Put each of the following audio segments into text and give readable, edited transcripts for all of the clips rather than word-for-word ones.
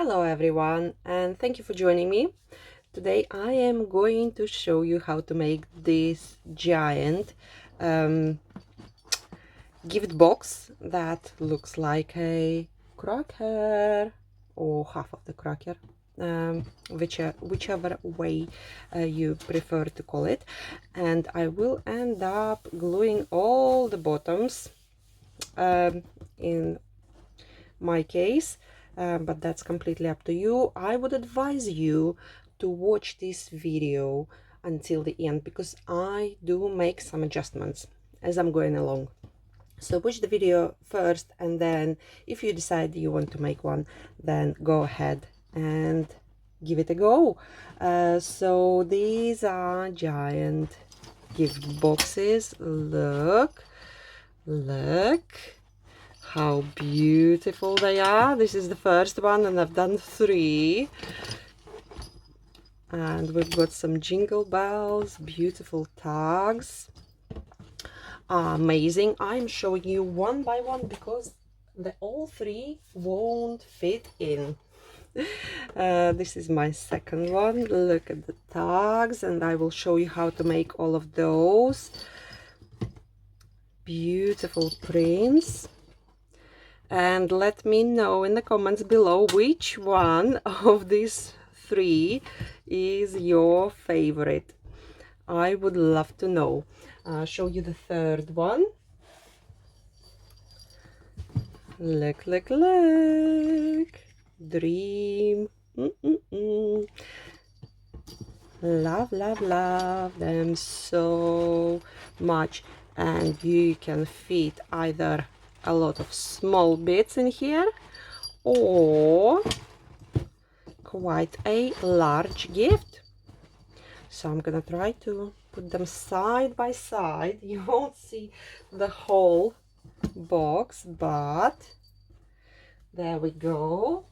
Hello everyone, and thank you for joining me. Today I am going to show you how to make this giant gift box that looks like a cracker or half of the cracker, whichever way you prefer to call it. And I will end up gluing all the bottoms in my case, but that's completely up to you. I would advise you to watch this video until the end because I do make some adjustments as I'm going along. So watch the video first, and then if you decide you want to make one, then go ahead and give it a go. So these are giant gift boxes. Look how beautiful they are. This is the first one, and I've done 3. And we've got some jingle bells, beautiful tags. Amazing. I'm showing you one by one because all 3 won't fit in. This is my second one. Look at the tags, and I will show you how to make all of those. Beautiful prints. And let me know in the comments below which one of these 3 is your favorite. I would love to know. I'll show you the third one. Look. Dream. Love them so much. And you can fit either a lot of small bits in here or quite a large gift. So I'm gonna try to put them side by side. You won't see the whole box, but there we go.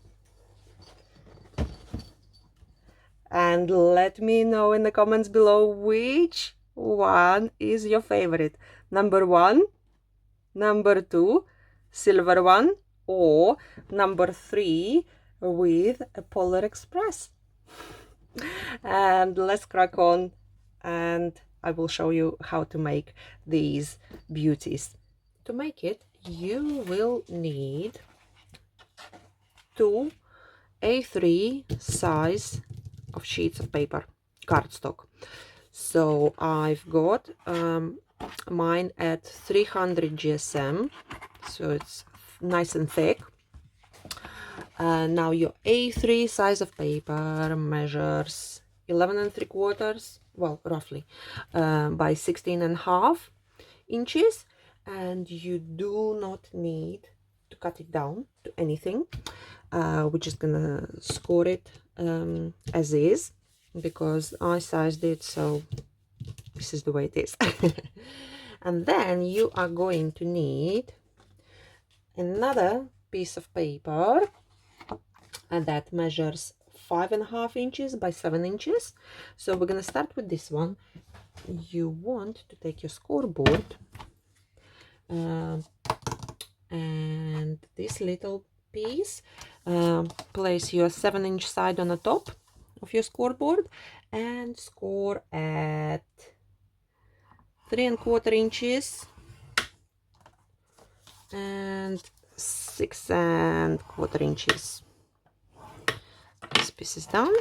And let me know in the comments below which one is your favorite. Number 1, number 2, silver one, or number 3 with a Polar Express. And let's crack on, and I will show you how to make these beauties. To make it, you will need 2 A3 size of sheets of paper, cardstock. So I've got mine at 300 GSM, so it's nice and thick. Now your A3 size of paper measures 11 3/4, well, roughly, by 16.5 inches, and you do not need to cut it down to anything. We're just gonna score it as is because I sized it, so this is the way it is. And then you are going to need another piece of paper, and that measures 5.5 inches by 7 inches. So we're gonna start with this one. You want to take your scoreboard and this little piece, place your 7-inch side on the top of your scoreboard and score at 3.25 inches and 6.25 inches. This piece is done.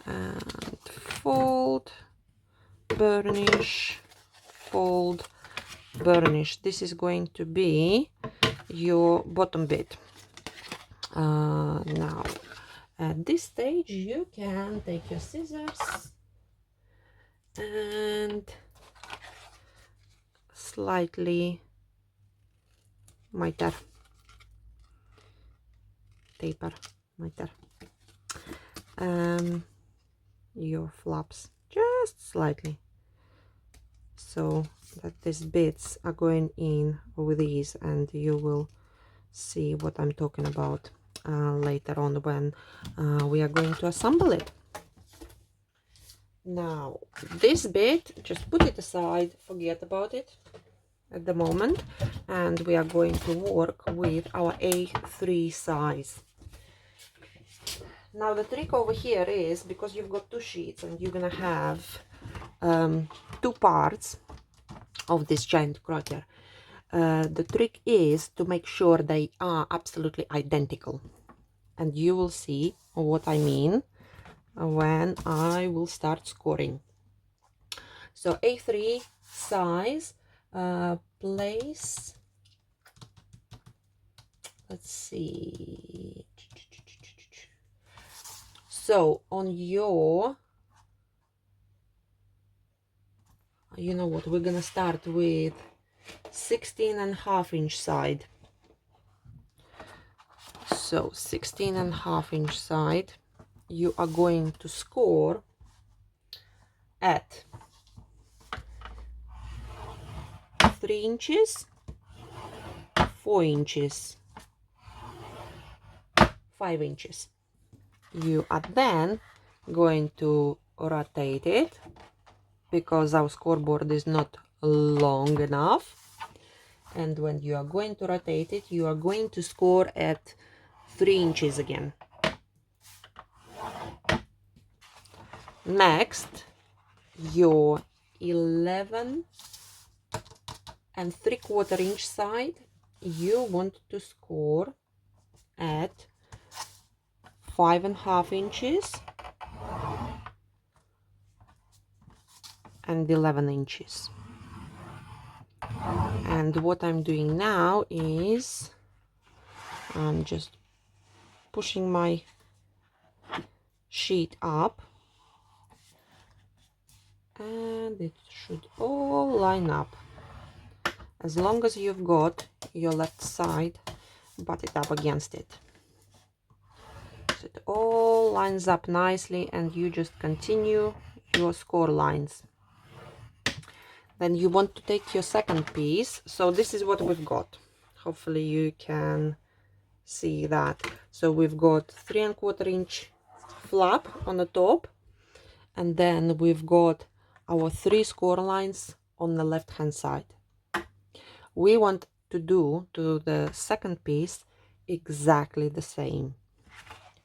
And fold, burnish, fold, burnish. This is going to be your bottom bit. Now at this stage you can take your scissors and slightly taper your flaps just slightly, so that these bits are going in with these, and you will see what I'm talking about later on when we are going to assemble it. Now this bit, just put it aside, forget about it. at the moment, and we are going to work with our A3 size. Now the trick over here is, because you've got two sheets and you're gonna have two parts of this giant crocker, the trick is to make sure they are absolutely identical, and you will see what I mean when I will start scoring. So A3 size, place, let's see, so on your, you know what, we're gonna start with 16.5-inch side. So 16.5-inch side, you are going to score at 3 inches, 4 inches, 5 inches. You are then going to rotate it, because our scoreboard is not long enough, and when you are going to rotate it, you are going to score at 3 inches again. Next, your 11.75-inch side, you want to score at 5.5 inches and 11 inches. And what I'm doing now is I'm just pushing my sheet up, and it should all line up. As long as you've got your left side butted up against it, so it all lines up nicely, and you just continue your score lines. Then you want to take your second piece. So this is what we've got. Hopefully you can see that. So we've got 3.25-inch flap on the top, and then we've got our 3 score lines on the left hand side. We want to do to the second piece exactly the same.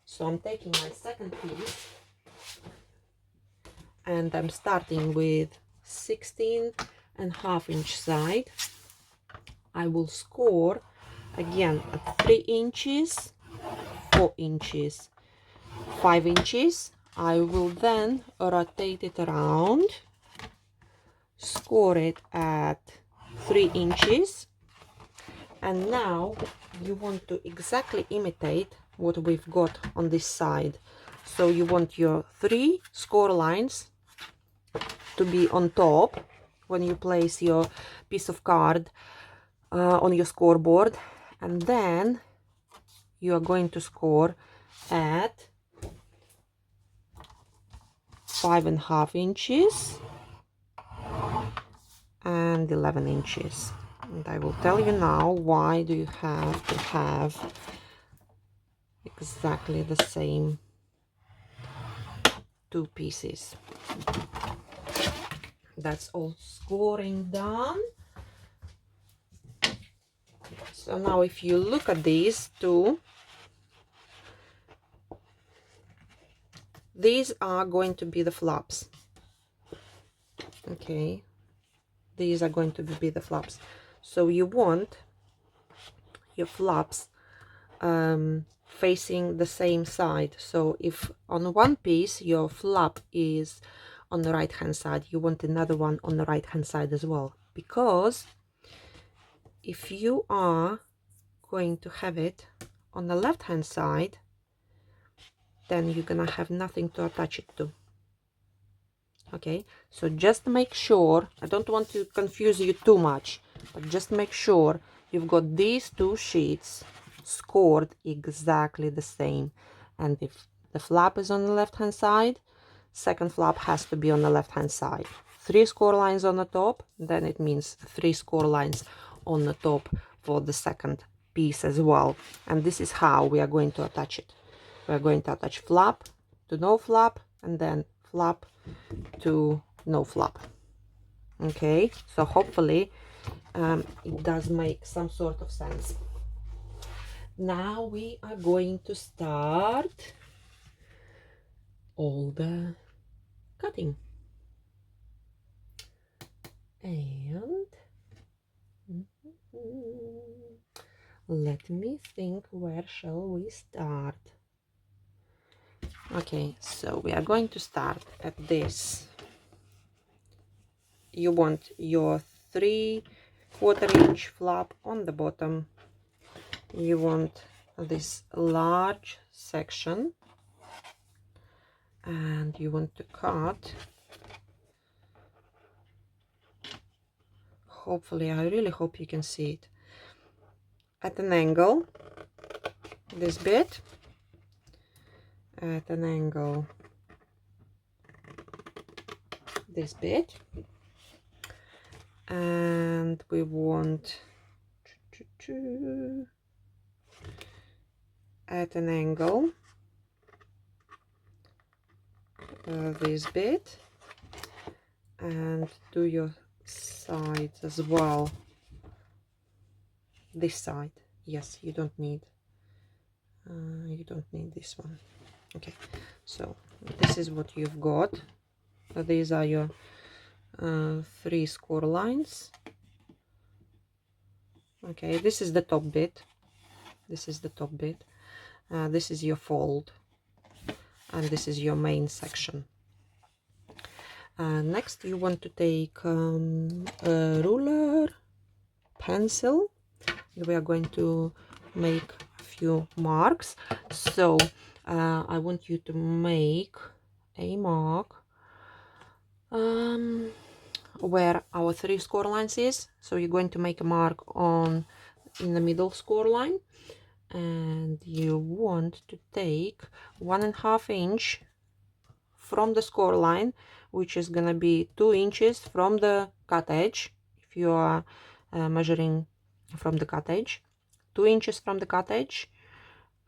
So I'm taking my second piece, and I'm starting with 16.5-inch side. I will score again at 3 inches, 4 inches, 5 inches. I will then rotate it around, score it at 3 inches, and now you want to exactly imitate what we've got on this side. So you want your 3 score lines to be on top when you place your piece of card on your scoreboard, and then you are going to score at 5.5 inches and 11 inches. And I will tell you now why do you have to have exactly the same 2 pieces. That's all scoring done. So now if you look at these two, these are going to be the flaps. Okay, these are going to be the flaps. So you want your flaps facing the same side. So if on one piece your flap is on the right hand side, you want another one on the right hand side as well, because if you are going to have it on the left hand side, then you're gonna have nothing to attach it to. Okay, so just make sure, I don't want to confuse you too much, but just make sure you've got these 2 sheets scored exactly the same. And if the flap is on the left hand side, second flap has to be on the left hand side. 3 score lines on the top, then it means 3 score lines on the top for the second piece as well. And this is how we are going to attach it. We are going to attach flap to no flap, and then flap to no flap. Okay, so hopefully it does make some sort of sense. Now we are going to start all the cutting. And let me think, where shall we start? Okay, so we are going to start at this. You want your 3/4-inch flap on the bottom. You want this large section, and you want to cut, hopefully, I really hope you can see it, at an angle, this bit, at an angle, this bit, and we want at an angle, this bit, and do your sides as well. This side, yes, you don't need this one. Okay, so this is what you've got. These are your 3 score lines. Okay, this is the top bit. This is the top bit. This is your fold, and this is your main section. Next, you want to take a ruler, pencil. We are going to make a few marks. So I want you to make a mark where our 3 score lines is. So you're going to make a mark in the middle score line, and you want to take 1.5 inch from the score line, which is gonna be 2 inches from the cut edge. If you are measuring from the cut edge, 2 inches from the cut edge.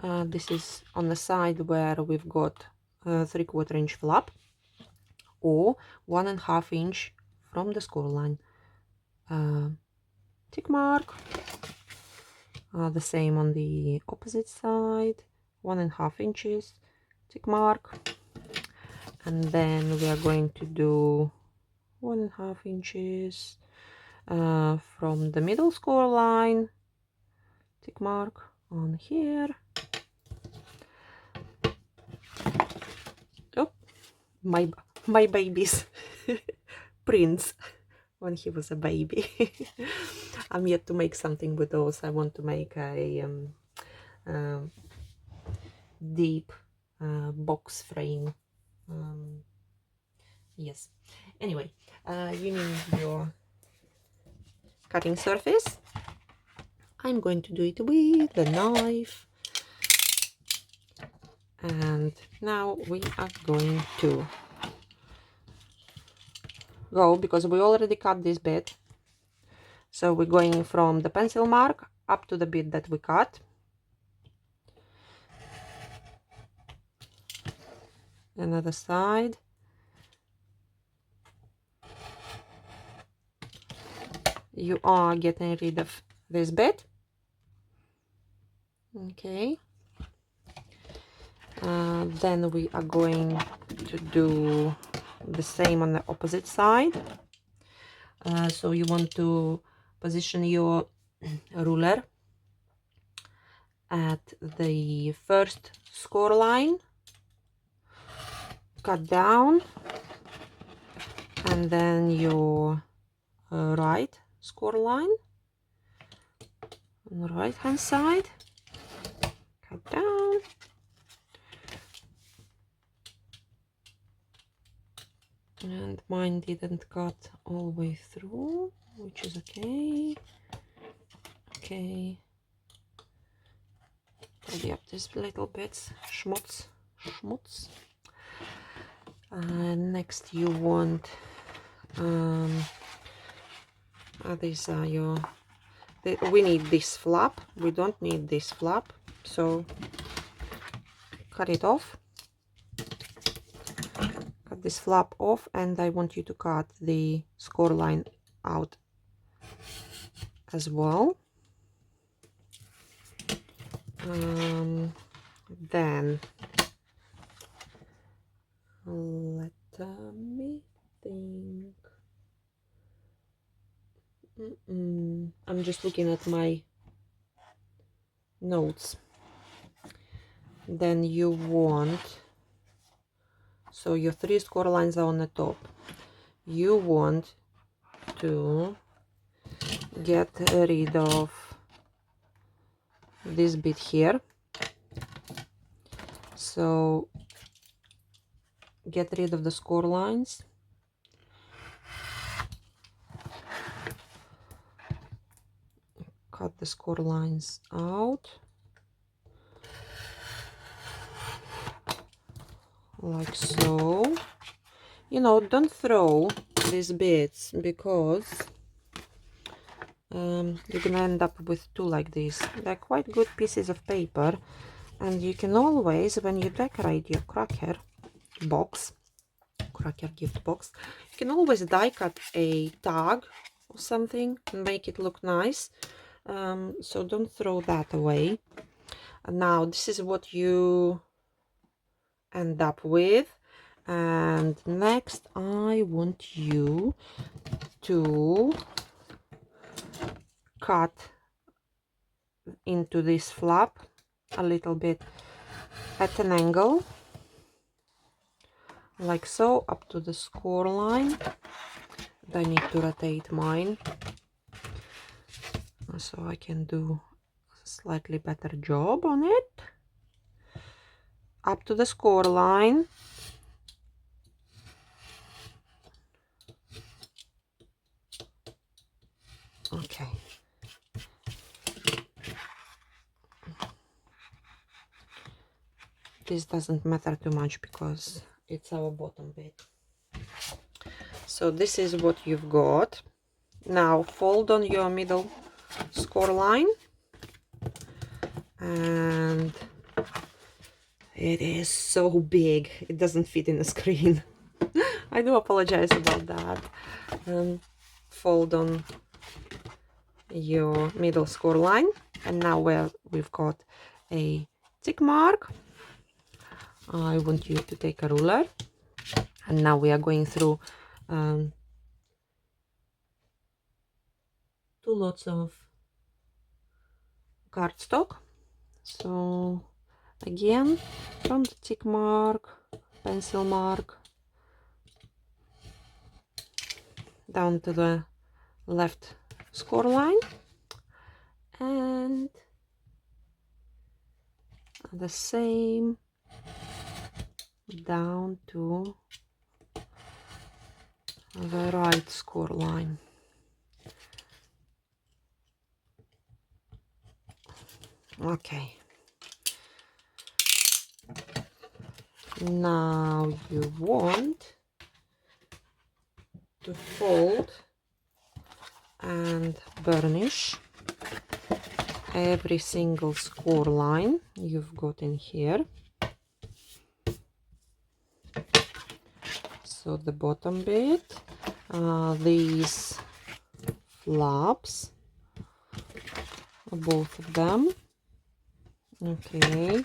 This is on the side where we've got 3/4 inch flap, or 1.5 inch from the score line. Tick mark. The same on the opposite side, 1.5 inches, tick mark. And then we are going to do 1.5 inches from the middle score line, tick mark on here. Oh, my baby's prints when he was a baby. I'm yet to make something with those. I want to make a deep box frame. Yes, anyway, you need your cutting surface. I'm going to do it with the knife, and now we are going to go, because we already cut this bit, so we're going from the pencil mark up to the bit that we cut. Another side. You are getting rid of this bit. Okay. Then we are going to do the same on the opposite side. So you want to position your ruler at the first score line, cut down, and then your right score line on the right hand side, cut down, and mine didn't cut all the way through, which is okay. Okay, tidy up these little bits, schmutz. Next you want these are your, we need this flap, we don't need this flap, so cut it off, cut this flap off, and I want you to cut the score line out. as well. Then let me think. I'm just looking at my notes. Then you want, so your 3 score lines are on the top. You want to get rid of this bit here. So get rid of the score lines. Cut the score lines out. Like so. You know, don't throw these bits, because you're gonna end up with 2 like this. They're quite good pieces of paper, and you can always, when you decorate your cracker gift box, you can always die cut a tag or something and make it look nice. So don't throw that away. And now this is what you end up with. And next I want you to cut into this flap a little bit at an angle, like so, up to the score line. I need to rotate mine so I can do a slightly better job on it. Up to the score line. Okay. This doesn't matter too much because it's our bottom bit. So this is what you've got. Now fold on your middle score line, and it is so big it doesn't fit in the screen. I do apologize about that. Fold on your middle score line, and now we've got a tick mark. I want you to take a ruler, and now we are going through 2 lots of cardstock. So again, from the tick mark, pencil mark, down to the left score line, and the same down to the right score line. Okay. Now you want to fold and burnish every single score line you've got in here. So the bottom bit, these flaps, both of them. Okay,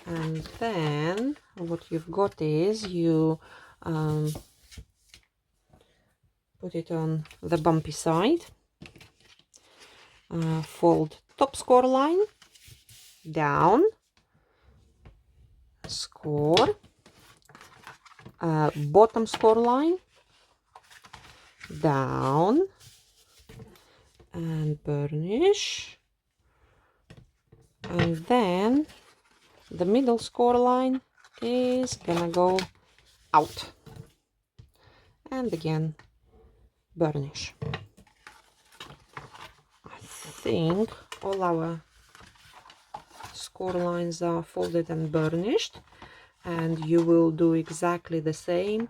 and then what you've got is you put it on the bumpy side, fold top score line, down, score, bottom score line, down, and burnish, and then the middle score line is gonna go out, and again burnish. I think all our score lines are folded and burnished, and you will do exactly the same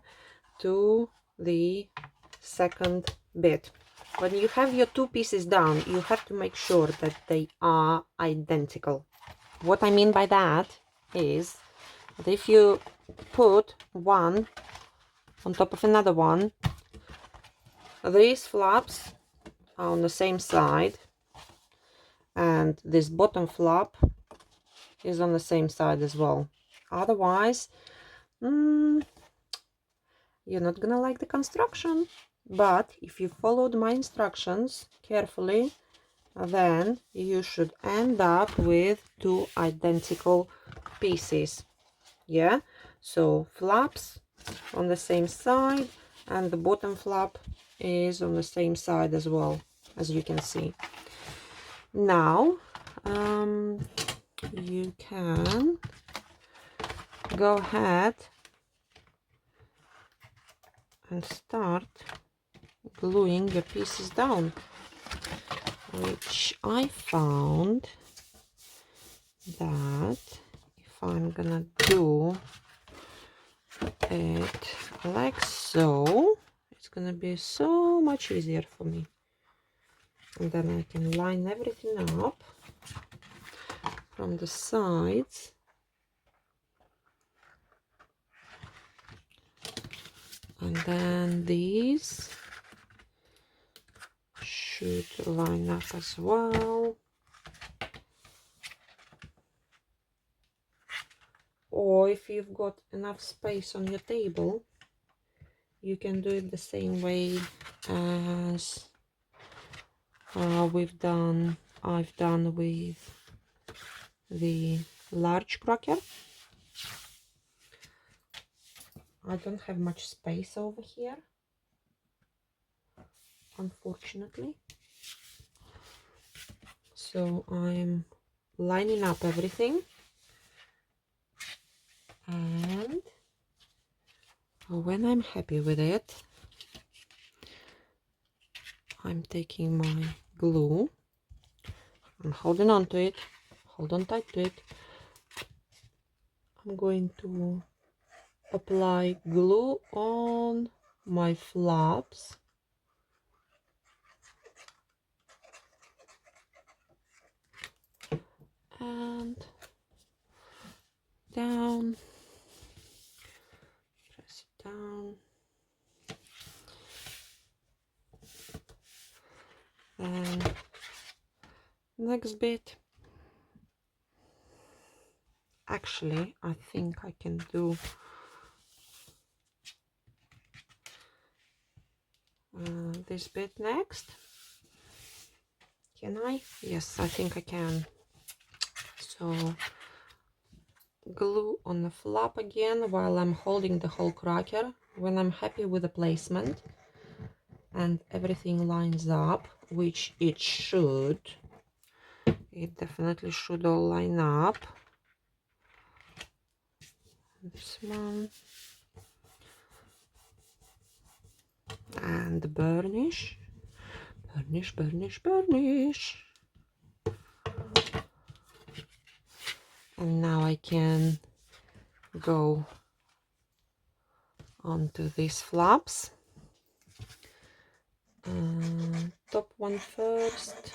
to the second bit. When you have your 2 pieces down, you have to make sure that they are identical. What I mean by that is that if you put one on top of another one, these flaps are on the same side, and this bottom flap is on the same side as well. Otherwise, you're not gonna like the construction. But if you followed my instructions carefully, then you should end up with two identical pieces. Yeah, so flaps on the same side, and the bottom flap is on the same side as well, as you can see. Now you can go ahead and start gluing your pieces down, which I found that if I'm gonna do it like so, it's gonna be so much easier for me, and then I can line everything up from the sides, and then these should line up as well. Or if you've got enough space on your table, you can do it the same way as I've done with the large cracker. I don't have much space over here, unfortunately, so I'm lining up everything, and when I'm happy with it, I'm taking my glue, I'm holding on to it, hold on tight to it. I'm going to apply glue on my flaps, and down, press it down, and next bit. Actually, I think I can do this bit next. Can I? Yes, I think I can. So glue on the flap again while I'm holding the whole cracker. When I'm happy with the placement and everything lines up, which it should, it definitely should all line up. This one, and burnish, burnish, burnish, burnish. And now I can go onto these flaps. Top one first.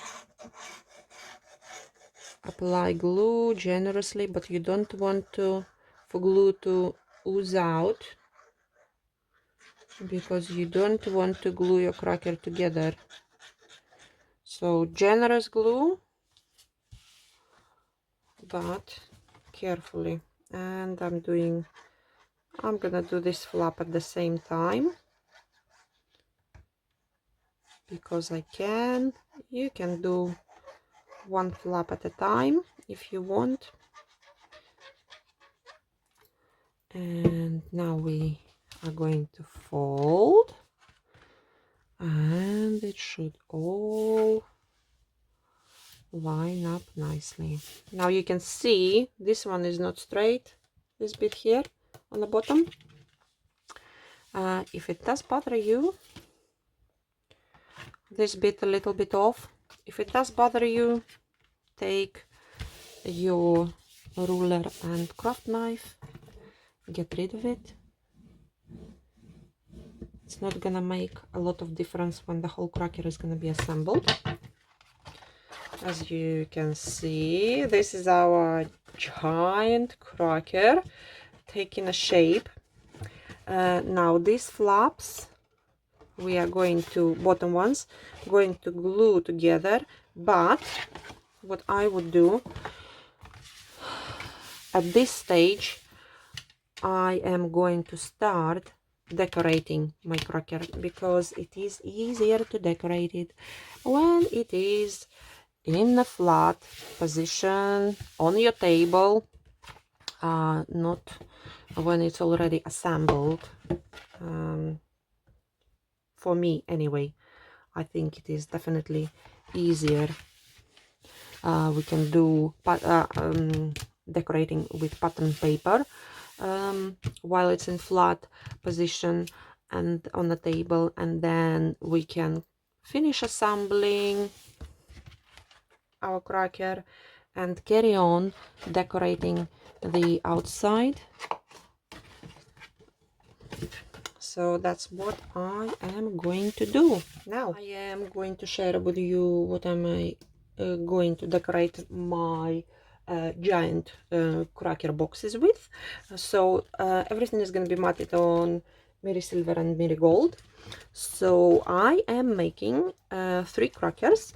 Apply glue generously, but you don't want for glue to ooze out, because you don't want to glue your cracker together. So generous glue, but carefully. And I'm gonna do this flap at the same time, because I can. You can do one flap at a time if you want. And now we are going to fold, and it should all line up nicely. Now you can see this one is not straight, this bit here on the bottom. If it does bother you, this bit a little bit off, if it does bother you, take your ruler and craft knife, get rid of it. It's not gonna make a lot of difference when the whole cracker is gonna be assembled. As you can see, this is our giant cracker taking a shape. Now these flaps, we are going to, bottom ones, going to glue together, but what I would do at this stage, I am going to start decorating my cracker, because it is easier to decorate it when it is in a flat position on your table, not when it's already assembled. For me anyway, I think it is definitely easier. We can do decorating with pattern paper while it's in flat position and on the table, and then we can finish assembling our cracker and carry on decorating the outside. So that's what I am going to do now. I am going to share with you what I'm going to decorate my giant cracker boxes with. So everything is going to be matted on Miri Silver and Miri Gold. So I am making 3 crackers,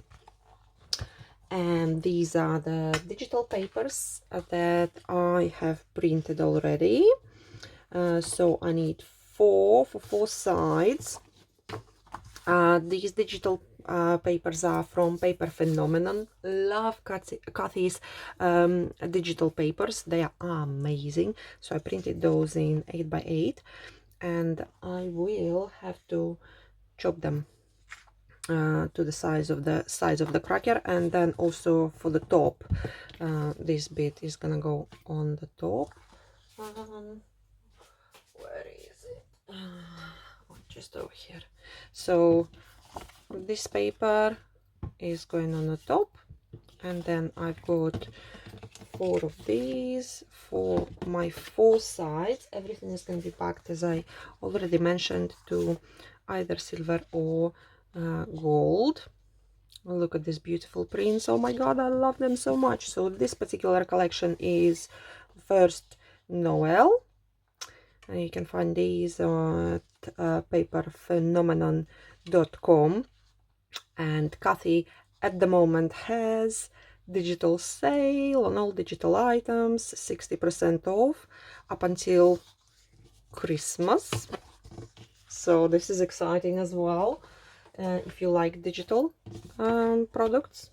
and these are the digital papers that I have printed already. So I need 4 for 4 sides. These digital papers are from Paper Phenomenon. Love Kathy's digital papers. They are amazing. So I printed those in 8x8, and I will have to chop them to the size of the cracker. And then also for the top, this bit is gonna go on the top. Where is it? Just over here. So this paper is going on the top, and then I've got 4 of these for my 4 sides. Everything is going to be packed, as I already mentioned, to either silver or gold. Look at these beautiful prints. Oh my god, I love them so much. So this particular collection is first Noel. You can find these at paperphenomenon.com, and Kathy at the moment has digital sale on all digital items, 60% off up until Christmas. So this is exciting as well. If you like digital products,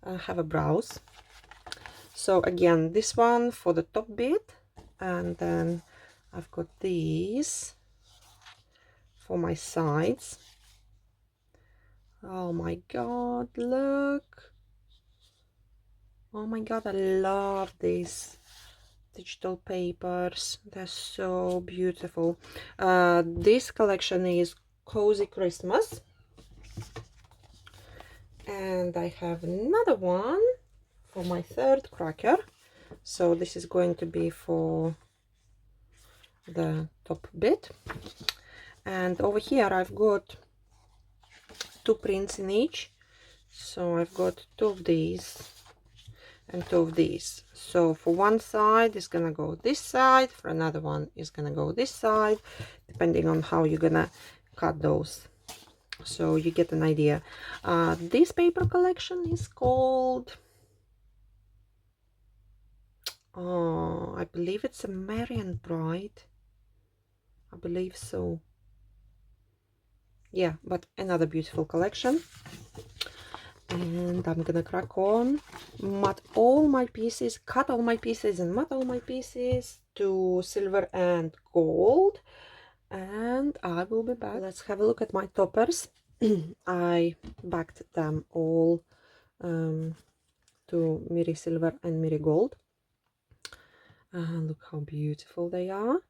have a browse. So again, this one for the top bit, and then I've got these for my sides. Oh my god, look. Oh my god, I love these digital papers. They're so beautiful. This collection is Cozy Christmas. And I have another one for my 3rd cracker. So this is going to be for the top bit. And over here I've got 2 prints in each. So I've got 2 of these and 2 of these. So for one side is gonna go this side, for another one is gonna go this side, depending on how you're gonna cut those. So you get an idea. This paper collection is called, I believe it's a Marian Bride. I believe so. Yeah, but another beautiful collection. And I'm gonna crack on, mat all my pieces, cut all my pieces and mat all my pieces to silver and gold, and I will be back. Let's have a look at my toppers. I backed them all to Miri Silver and Miri Gold. Look how beautiful they are.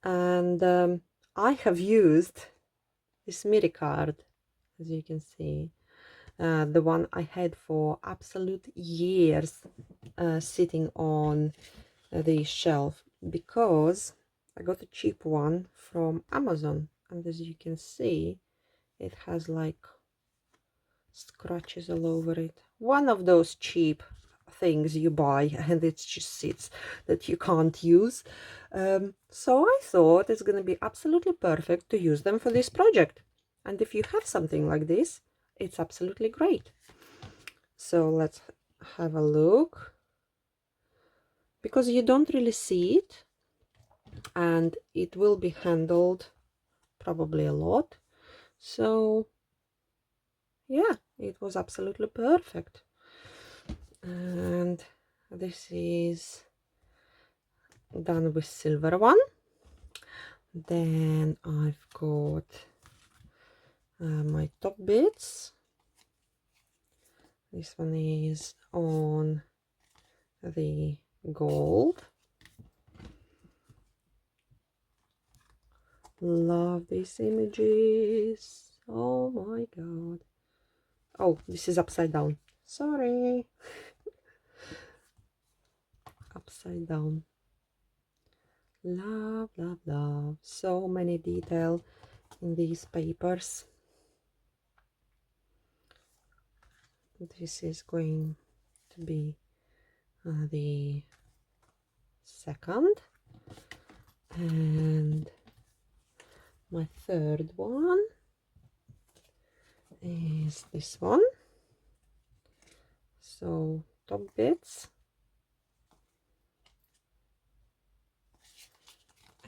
And I have used this Miri card, as you can see. The one I had for absolute years sitting on the shelf, because I got a cheap one from Amazon, and as you can see, it has like scratches all over it. One of those cheap things you buy and it just sits that you can't use. So I thought it's going to be absolutely perfect to use them for this project. And if you have something like this, it's absolutely great. So let's have a look, because you don't really see it, and it will be handled probably a lot. So yeah, it was absolutely perfect. And this is done with silver one. Then I've got my top bits. This one is on the gold. Love these images. Oh my god. Oh, this is upside down. Sorry. Upside down. Love, love, love. So many detail in these papers. This is going to be the second, and my third one is this one. So top bits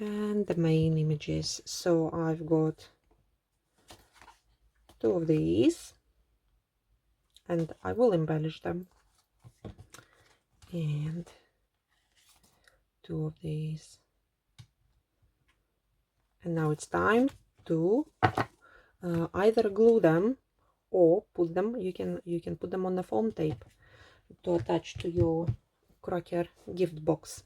and the main images. So I've got two of these, and I will embellish them, and two of these. And now it's time to either glue them or put them, you can put them on the foam tape to attach to your cracker gift box.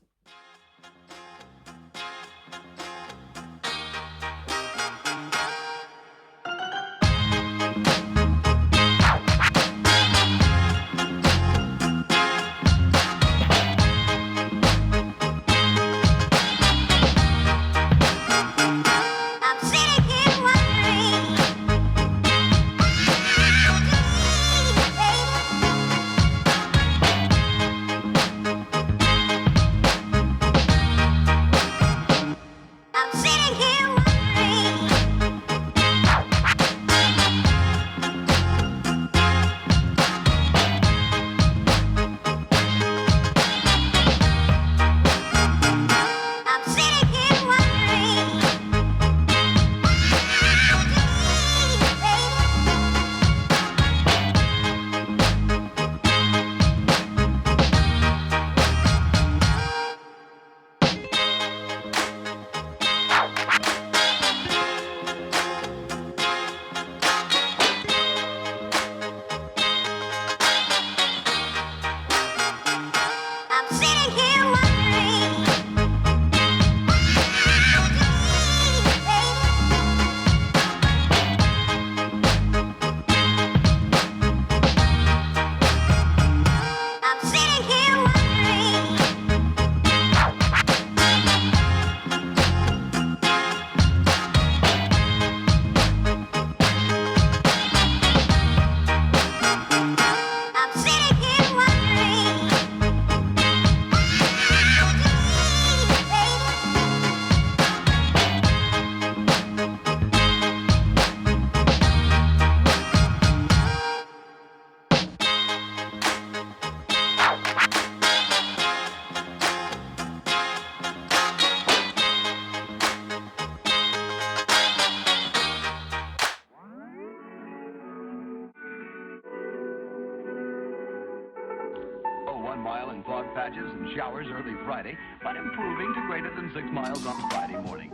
Fog patches and showers early Friday, but improving to greater than 6 miles on Friday morning.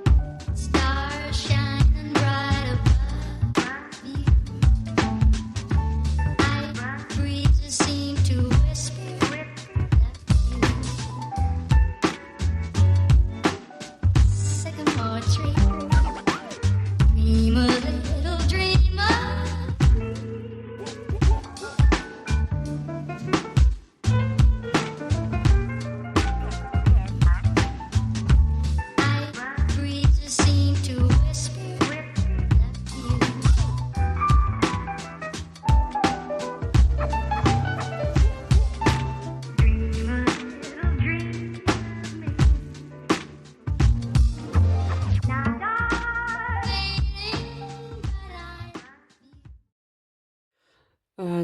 Stars shining bright above you. Night breezes seem to whisper sycamore tree. Dream a little dreamer.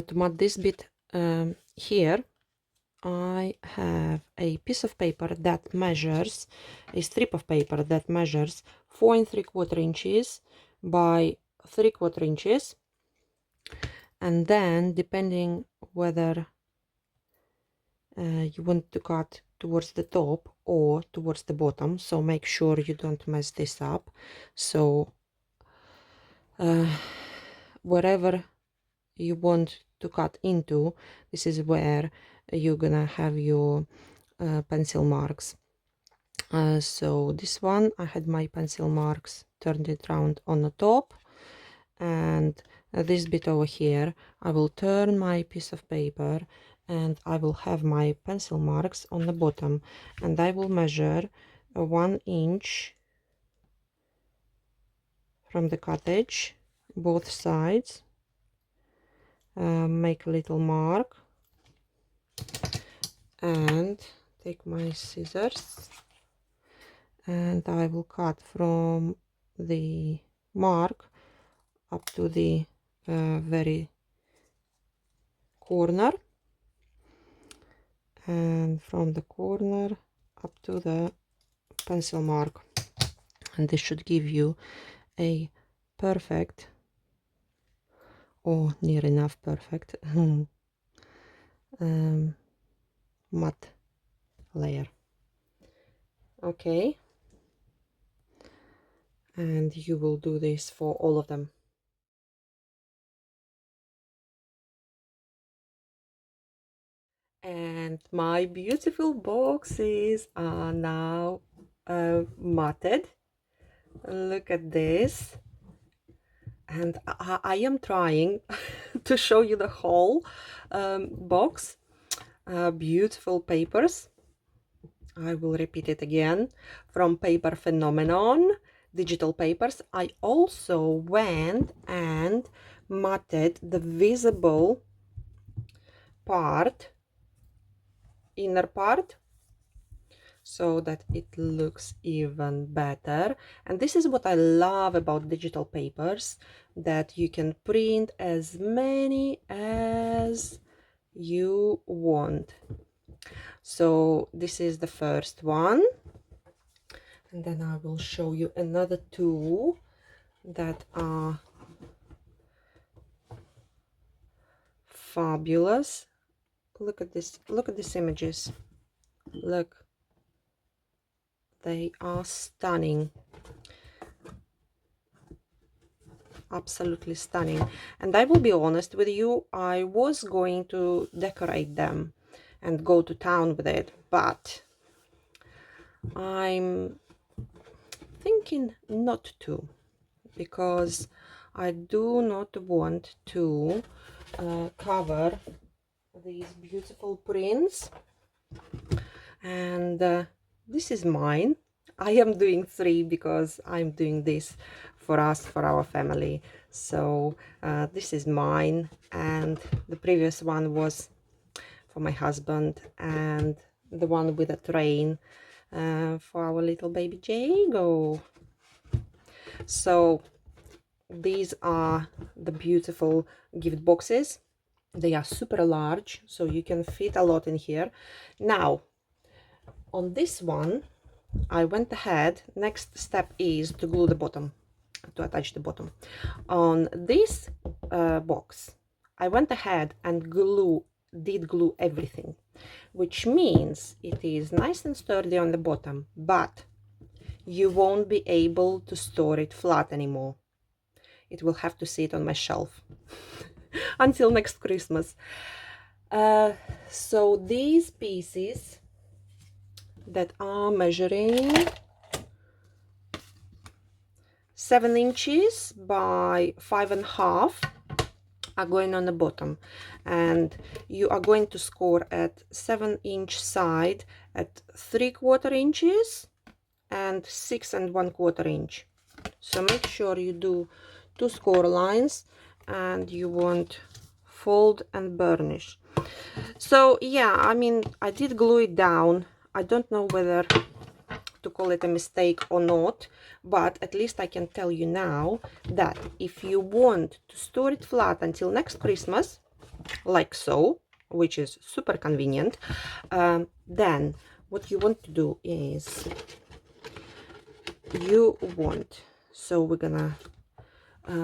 To mat this bit here I have a piece of paper that measures, a strip of paper that measures 4 3/4 inches by 3/4 inches, and then depending whether you want to cut towards the top or towards the bottom, so make sure you don't mess this up. So wherever you want to cut into, this is where you're gonna have your pencil marks. So this one, I had my pencil marks, turned it around on the top, and this bit over here, I will turn my piece of paper and I will have my pencil marks on the bottom, and I will measure 1 inch from the cut edge, both sides, make a little mark, and take my scissors, and I will cut from the mark up to the very corner, and from the corner up to the pencil mark, and this should give you a perfect, or near enough perfect, matte layer. Okay, and you will do this for all of them. And my beautiful boxes are now matted. Look at this. And I am trying to show you the whole box. Beautiful papers. I will repeat it again. From Paper Phenomenon, digital papers. I also went and matted the visible part, inner part, so that it looks even better. And this is what I love about digital papers, that you can print as many as you want. So this is the first one, and then I will show you another two that are fabulous. Look at this, look at these images. Look, they are stunning, absolutely stunning. And I will be honest with you, I was going to decorate them and go to town with it, but I'm thinking not to, because I do not want to cover these beautiful prints. And this is mine. I am doing 3 because I'm doing this for us, for our family. So this is mine, and the previous one was for my husband, and the one with a train for our little baby Jago. So these are the beautiful gift boxes. They are super large, so you can fit a lot in here. Now, on this one, I went ahead. Next step is to glue the bottom, to attach the bottom. On this box, I went ahead and did glue everything, which means it is nice and sturdy on the bottom, but you won't be able to store it flat anymore. It will have to sit on my shelf until next Christmas. So these pieces that are measuring 7 inches by 5.5 are going on the bottom, and you are going to score at 7-inch side at 3/4 inches and 6 1/4 inch. So make sure you do 2 score lines, and you won't fold and burnish. So yeah, I mean, I did glue it down. I don't know whether to call it a mistake or not, but at least I can tell you now that if you want to store it flat until next Christmas, like so, which is super convenient. Then what you want to do is so we're gonna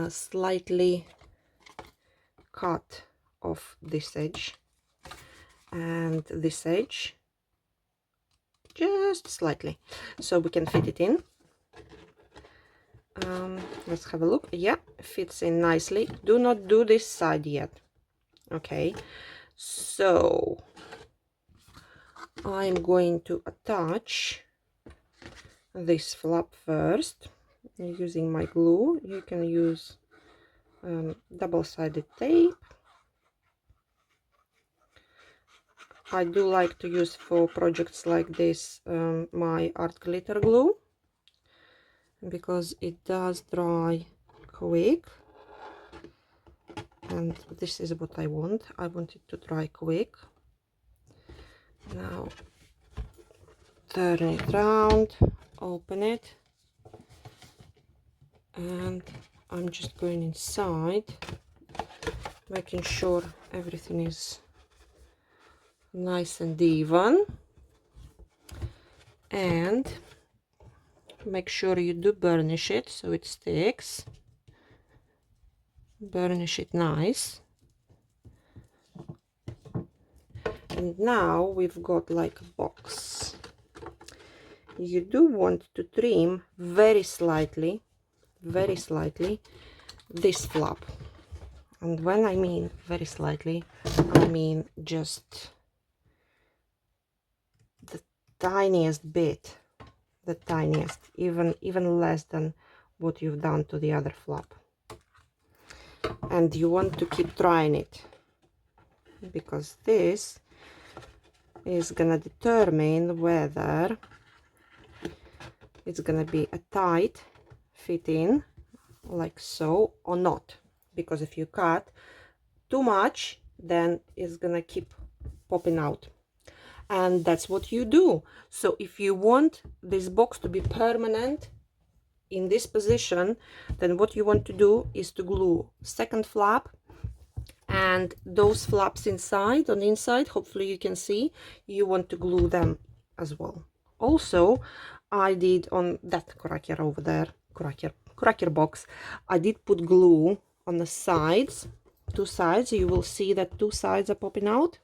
slightly cut off this edge and this edge, just slightly, so we can fit it in. Let's have a look. Yeah, fits in nicely. Do not do this side yet. Okay, so I'm going to attach this flap first using my glue. You can use double-sided tape. I do like to use for projects like this my art glitter glue, because it does dry quick, and this is what I want. I want it to dry quick. Now turn it around, open it, and I'm just going inside, making sure everything is nice and even, and make sure you do burnish it so it sticks. Burnish it nice. And now we've got like a box. You do want to trim very slightly this flap. And when I mean very slightly, I mean just the tiniest bit, the tiniest, even less than what you've done to the other flap. And you want to keep trying it, because this is gonna determine whether it's gonna be a tight fit in like so or not. Because if you cut too much, then it's gonna keep popping out, and that's what you do. So if you want this box to be permanent in this position, then what you want to do is to glue second flap, and those flaps inside, on the inside, hopefully you can see, you want to glue them as well. Also, I did on that cracker over there, cracker box, I did put glue on the sides, two sides. You will see that two sides are popping out,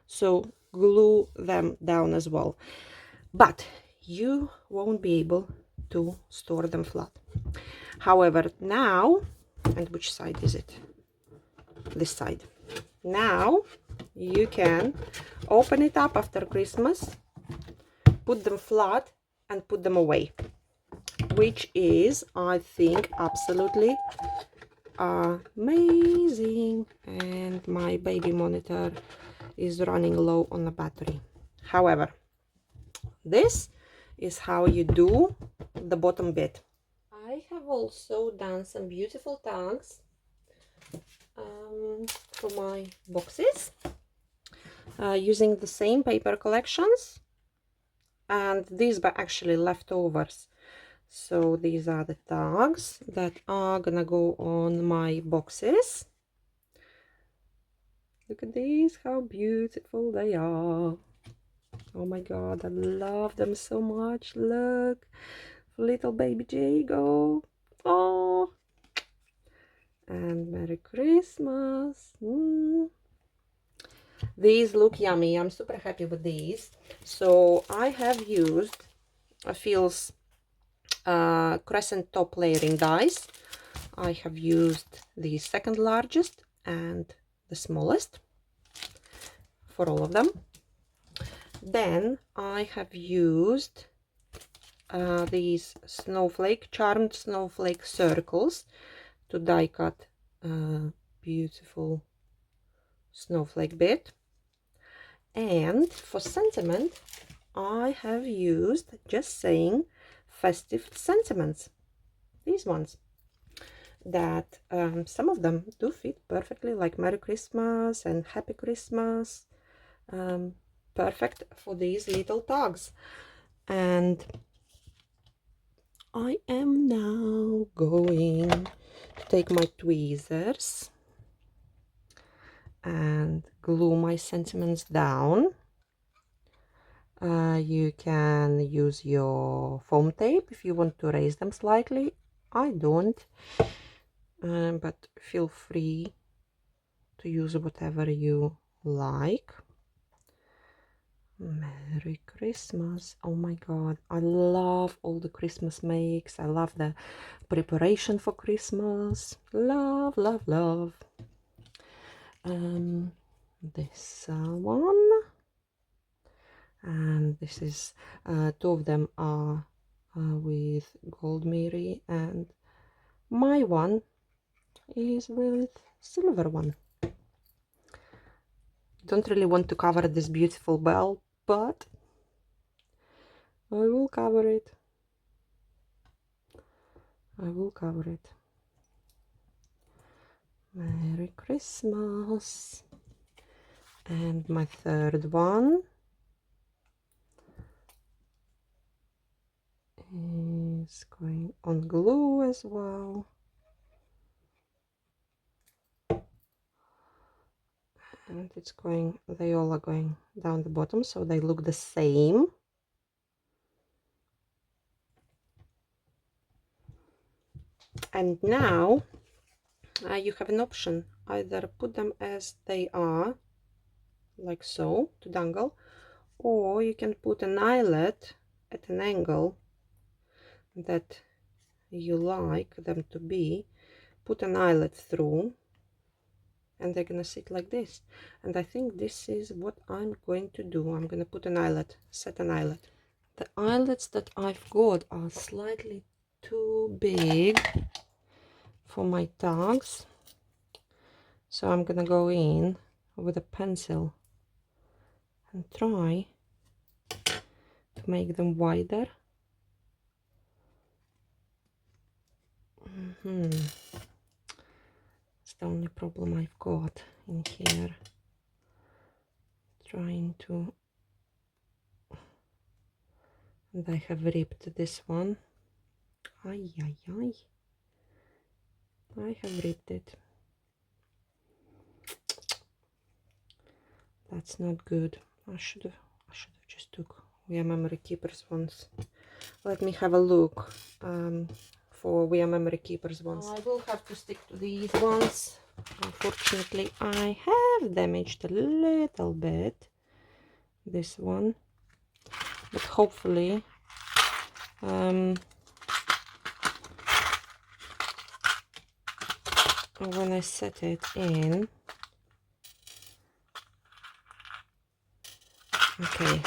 so glue them down as well. But you won't be able to store them flat. However, now, and which side is it? This side. Now you can open it up after Christmas, put them flat, and put them away, which is, I think, absolutely amazing. And my baby monitor is running low on the battery. However, this is how you do the bottom bit. I have also done some beautiful tags for my boxes using the same paper collections, and these were actually leftovers. So these are the tags that are gonna go on my boxes. Look at these, how beautiful they are. Oh my god, I love them so much. Look, little baby Jago. Oh, and Merry Christmas. These look yummy. I'm super happy with these. So I have used Phil's crescent top layering dies. I have used the second largest and the smallest for all of them. Then I have used these Charmed Snowflake circles to die cut beautiful snowflake bit. And for sentiment, I have used Just Saying festive sentiments, these ones that some of them do fit perfectly, like Merry Christmas and Happy Christmas. Perfect for these little tags. And I am now going to take my tweezers and glue my sentiments down. You can use your foam tape if you want to raise them slightly. I don't, but feel free to use whatever you like. Merry Christmas. Oh my god, I love all the Christmas makes. I love the preparation for Christmas. Love, love, love. This one, and this is two of them are with gold Mary, and my one is with silver one. Don't really want to cover this beautiful bell, but I will cover it. I will cover it. Merry Christmas. And my third one is going on glue as well. And it's going, they all are going down the bottom, so they look the same. And now you have an option. Either put them as they are, like so, to dangle, or you can put an eyelet at an angle that you like them to be. Put an eyelet through, and they're gonna sit like this. And I think this is what I'm going to do. I'm gonna put an eyelet, set an eyelet. The eyelets that I've got are slightly too big for my tags, so I'm gonna go in with a pencil and try to make them wider. It's the only problem I've got in here. Trying to, and I have ripped this one. Ay, ay, ay. I have ripped it. That's not good. I should have just took We Are Memory Keepers ones. Let me have a look for We Are Memory Keepers ones. I will have to stick to these ones. Unfortunately, I have damaged a little bit this one, but hopefully when I set it in, okay,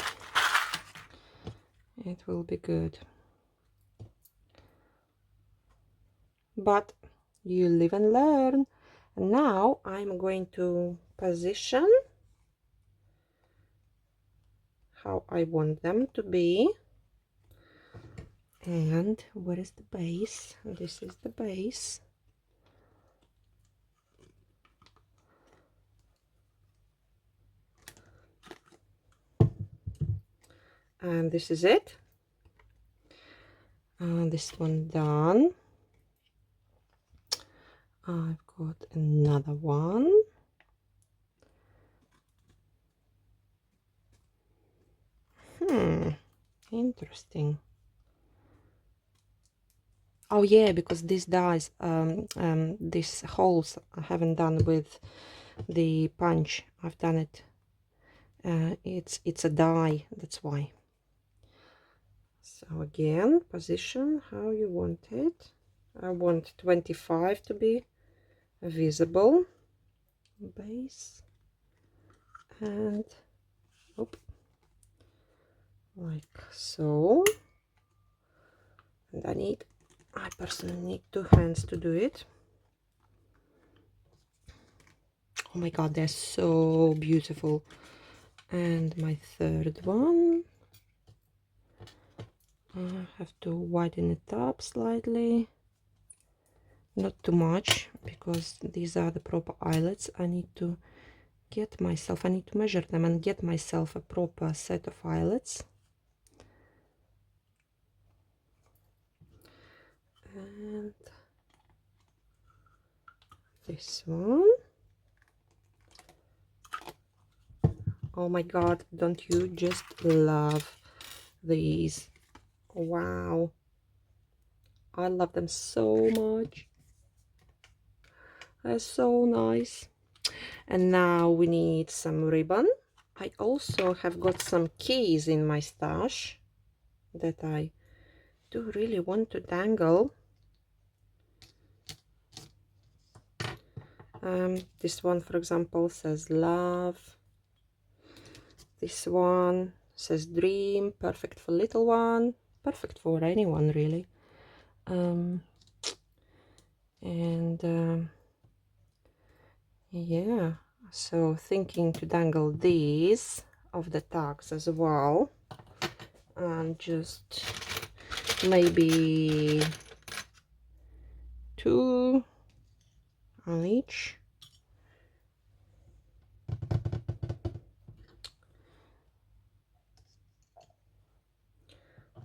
it will be good. But you live and learn. And now I'm going to position how I want them to be. And where is the base? This is the base. And this is it. This one done. I've got another one. Interesting. Oh yeah, because these dies, these holes I haven't done with the punch. I've done it. It's a die, that's why. So again, position how you want it. I want 25 to be visible. Base and like so. And I personally need 2 hands to do it. Oh my god, they're so beautiful. And my third one, I have to widen it up slightly, not too much, because these are the proper eyelets. I need to measure them and get myself a proper set of eyelets. And this one. Oh my god, don't you just love these? Wow, I love them so much. They're so nice. And now we need some ribbon. I also have got some keys in my stash that I do really want to dangle. This one, for example, says love. This one says dream, perfect for little one, perfect for anyone really. Yeah, so thinking to dangle these of the tags as well, and just maybe 2 on each.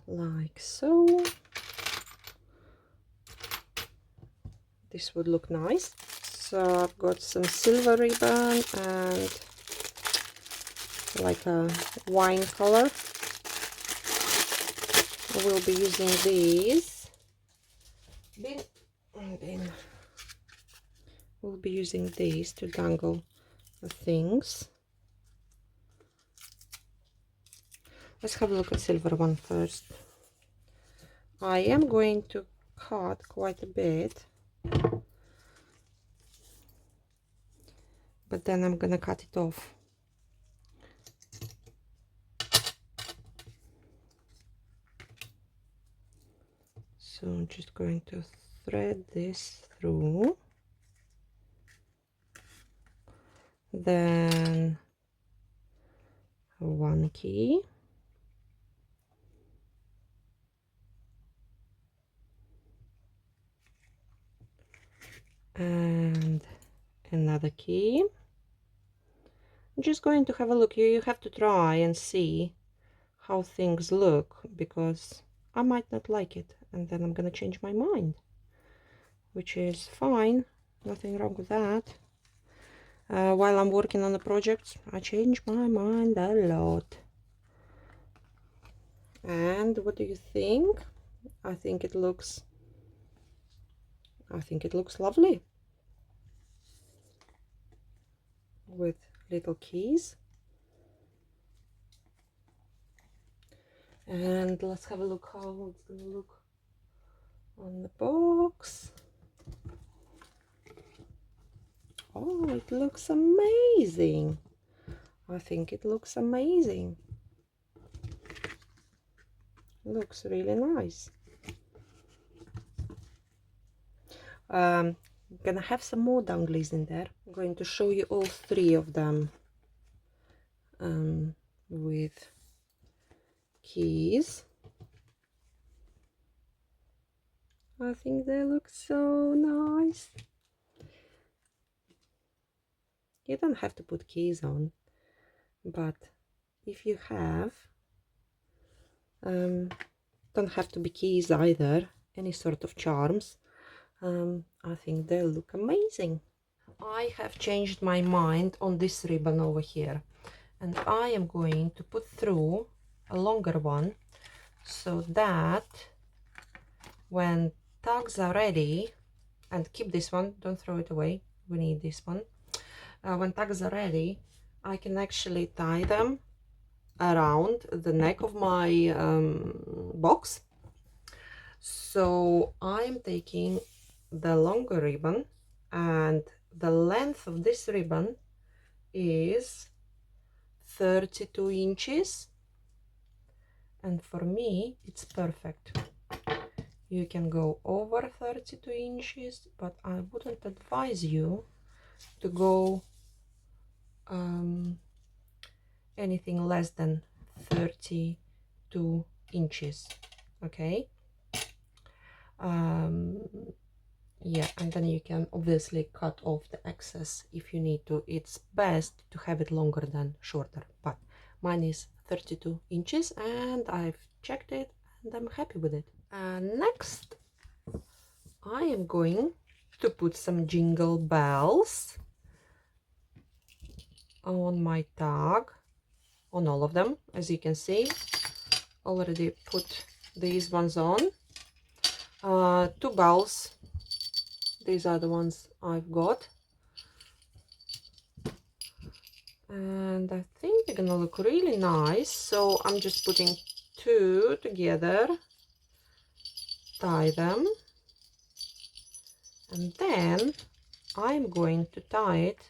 Like so. This would look nice. So I've got some silver ribbon and like a wine color. We'll be using these. We'll be using these to dangle the things. Let's have a look at silver one first. I am going to cut quite a bit, but then I'm gonna cut it off. So I'm just going to thread this through. Then one key. And another key. I'm just going to have a look. You have to try and see how things look, because I might not like it and then I'm gonna change my mind, which is fine, nothing wrong with that. While I'm working on the project, I change my mind a lot. And what do you think? I think it looks lovely with little keys. And let's have a look how it's gonna look on the box. Oh, it looks amazing. I think it looks amazing. Looks really nice. Gonna have some more danglies in there. I'm going to show you all 3 of them with keys. I think they look so nice. You don't have to put keys on, but if you have, don't have to be keys either, any sort of charms. I think they look amazing. I have changed my mind on this ribbon over here, and I am going to put through a longer one, so that when tags are ready, and keep this one, don't throw it away, we need this one. When tags are ready, I can actually tie them around the neck of my box. So I'm taking the longer ribbon, and the length of this ribbon is 32 inches, and for me it's perfect. You can go over 32 inches, but I wouldn't advise you to go anything less than 32 inches, okay? Yeah, and then you can obviously cut off the excess if you need to. It's best to have it longer than shorter, but mine is 32 inches and I've checked it and I'm happy with it. And next I am going to put some jingle bells on my tag. on all of them. As you can see, already put these ones on. 2 balls, these are the ones I've got, and I think they're gonna look really nice. So I'm just putting 2 together, tie them, and then I'm going to tie it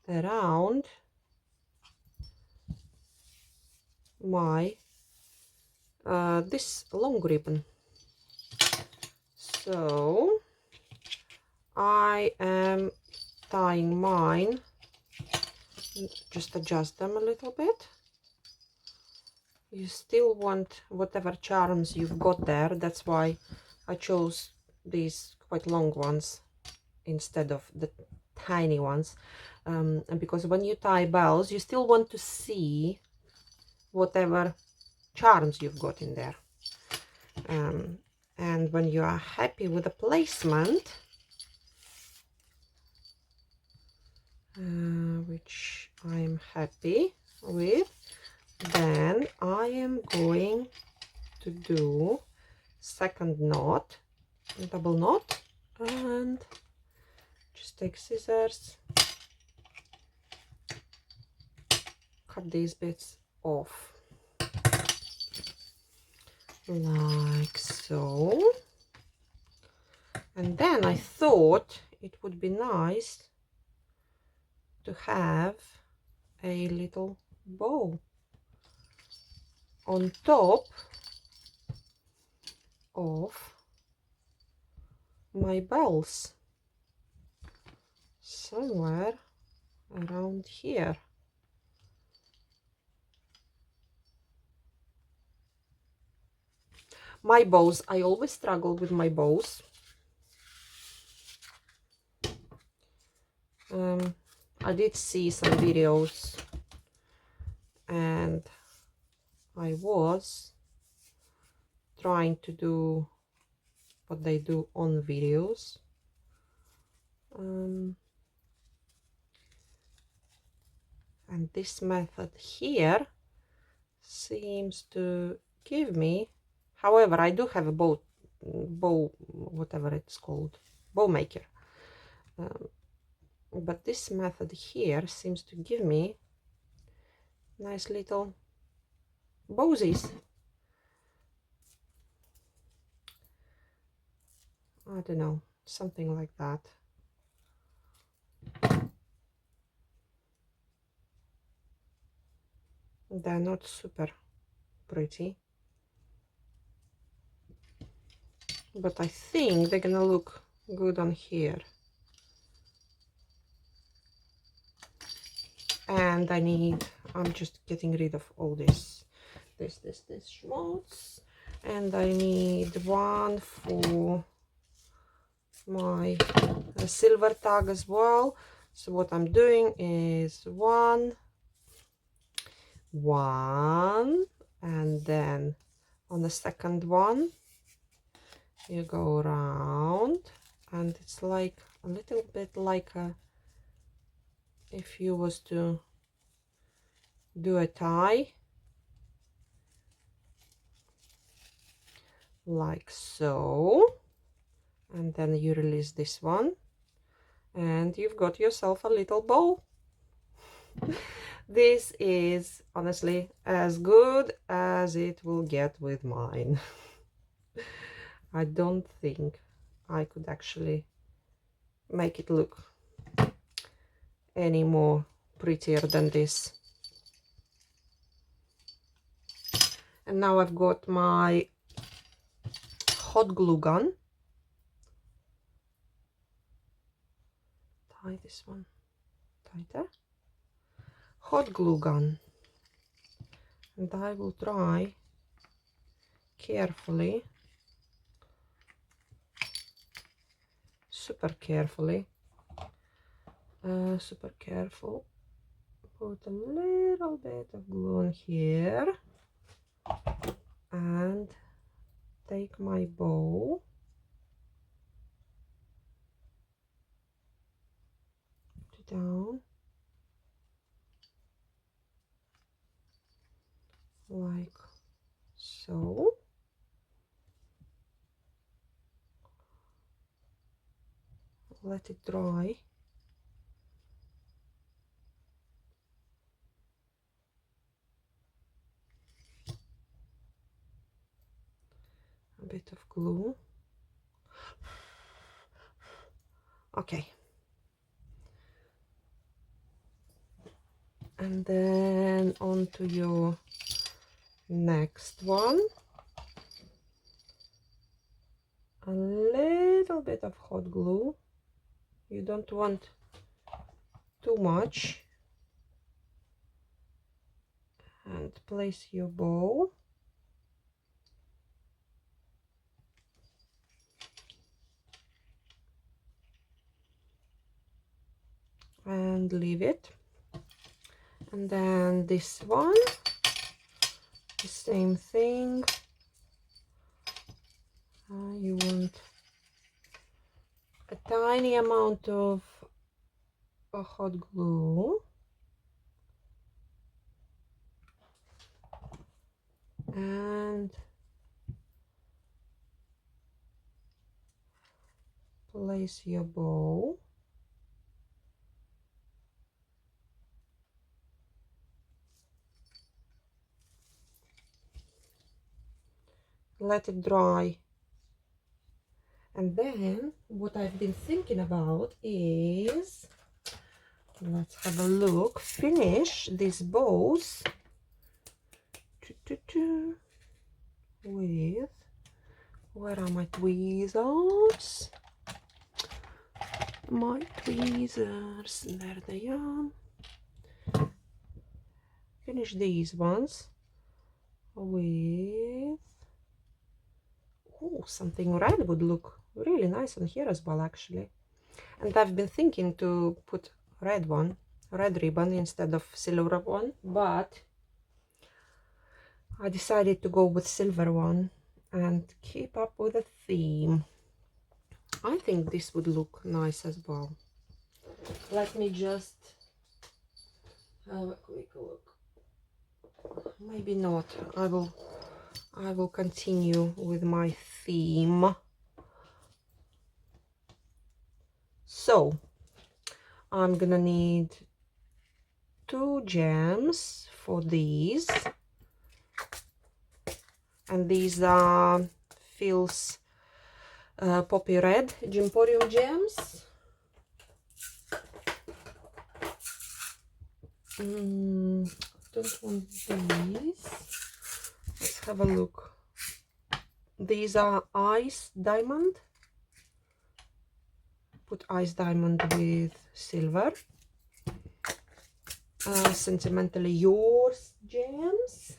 around my this long ribbon. So I am tying mine, just adjust them a little bit. You still want whatever charms you've got there. That's why I chose these quite long ones instead of the tiny ones, and because when you tie bells you still want to see whatever charms you've got in there, and when you are happy with the placement, which I'm happy with, then I am going to do second knot, double knot, and just take scissors, cut these bits off like so. And then I thought it would be nice to have a little bow on top of my bells, somewhere around here. My bows, I always struggle with my bows. I did see some videos and I was trying to do what they do on videos. And this method here seems to give me, however, I do have a bow, whatever it's called, bow maker. But this method here seems to give me nice little bowsies. I don't know, something like that. They're not super pretty, but I think they're gonna look good on here. And I'm just getting rid of all this schmaltz, and I need one for my silver tag as well. So what I'm doing is one, and then on the second one you go around, and it's like a little bit like a, if you was to do a tie like so, and then you release this one and you've got yourself a little bow. This is honestly as good as it will get with mine. I don't think I could actually make it look any more prettier than this. And now I've got my hot glue gun. Tie this one tighter. Hot glue gun, and I will try carefully, super carefully, super careful, put a little bit of glue on here and take my bow, put it down, like so. Let it dry. A bit of glue. Okay. And then on to your next one. A little bit of hot glue. You don't want too much. And place your bow. And leave it. And then this one, the same thing. You want a tiny amount of hot glue. And place your bow. Let it dry. And then what I've been thinking about is, let's have a look, finish these bows with, where are my tweezers? My tweezers, there they are. Finish these ones with, oh, something red would look really nice on here as well, actually. And I've been thinking to put red ribbon instead of silver one, but I decided to go with silver one and keep up with the theme. I think this would look nice as well. Let me just have a quick look. Maybe not. I will continue with my theme. So I'm gonna need 2 gems for these, and these are Phil's Poppy Red Gimporium gems. Don't want these. Let's have a look. These are Ice Diamond. Put Ice Diamond with silver. Sentimentally Yours gems.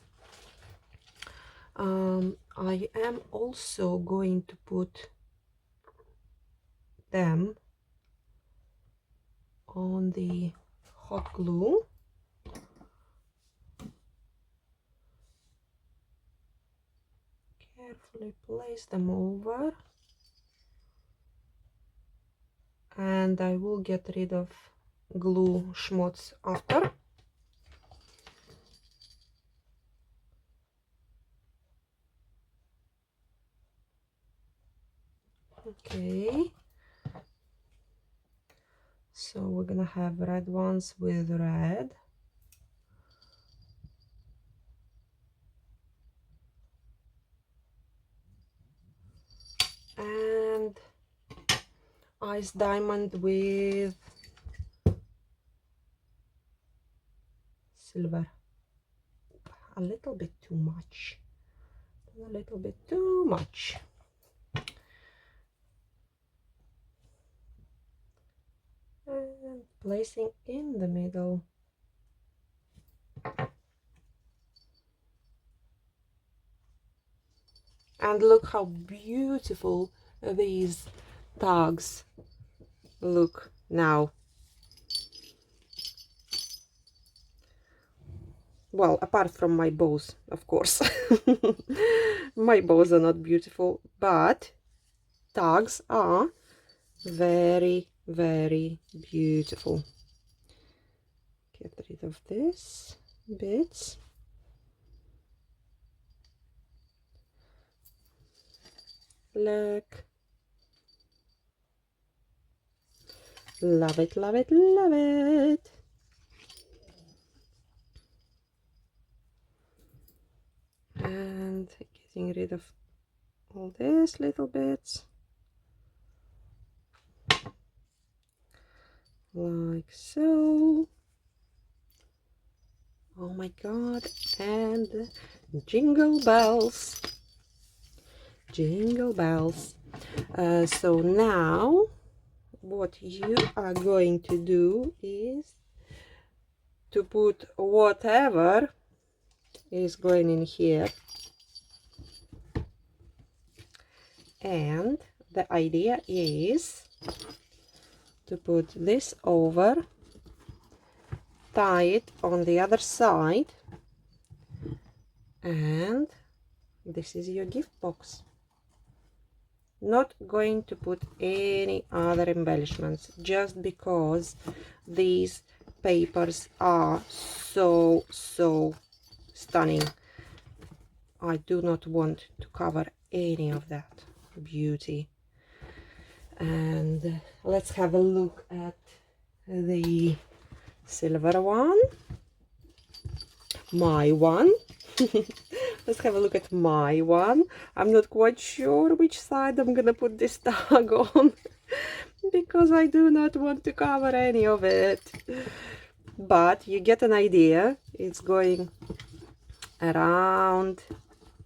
I am also going to put them on the hot glue. Carefully place them over, and I will get rid of glue schmutz after. Okay, so we're gonna have red ones with red. And Ice Diamond with silver. A little bit too much. A little bit too much. And placing in the middle. And look how beautiful these tags look now. Well, apart from my bows, of course. My bows are not beautiful, but tags are very, very beautiful. Get rid of this bits. Look. Love it, love it, love it. And getting rid of all these little bits. Like so. Oh my god. And jingle bells. Jingle bells. So now what you are going to do is to put whatever is going in here, and the idea is to put this over, tie it on the other side, and this is your gift box. Not going to put any other embellishments, just because these papers are so stunning. I do not want to cover any of that beauty. And let's have a look at the silver one, my one. Let's have a look at my one. I'm not quite sure which side I'm gonna put this tag on because I do not want to cover any of it, but you get an idea. It's going around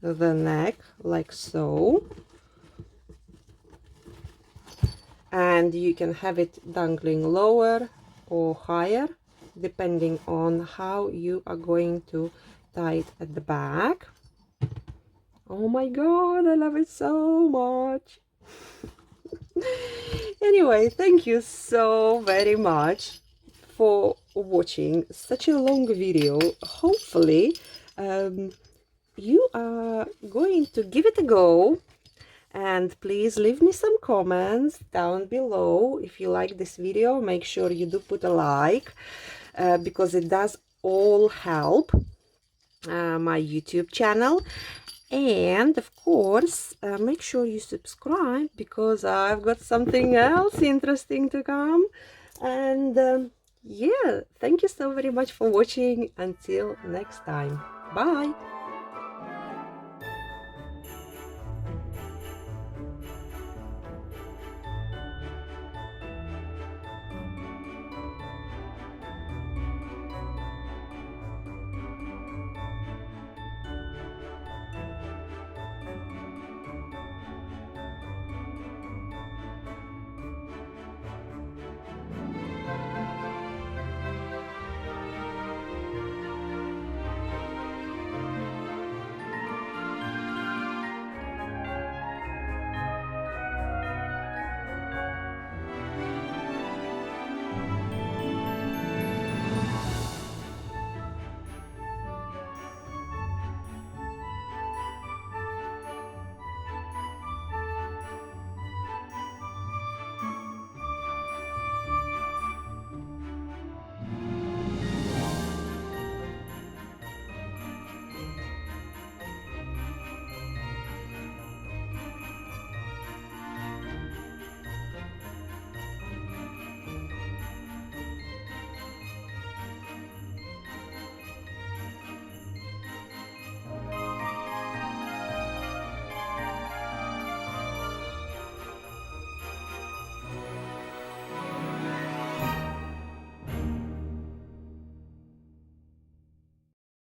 the neck like so, and you can have it dangling lower or higher depending on how you are going to tie it at the back. Oh my god, I love it so much. Anyway, thank you so very much for watching such a long video. Hopefully you are going to give it a go, and please leave me some comments down below. If you like this video, make sure you do put a like, because it does all help my YouTube channel. And of course, make sure you subscribe, because I've got something else interesting to come. And yeah, thank you so very much for watching. Until next time, bye.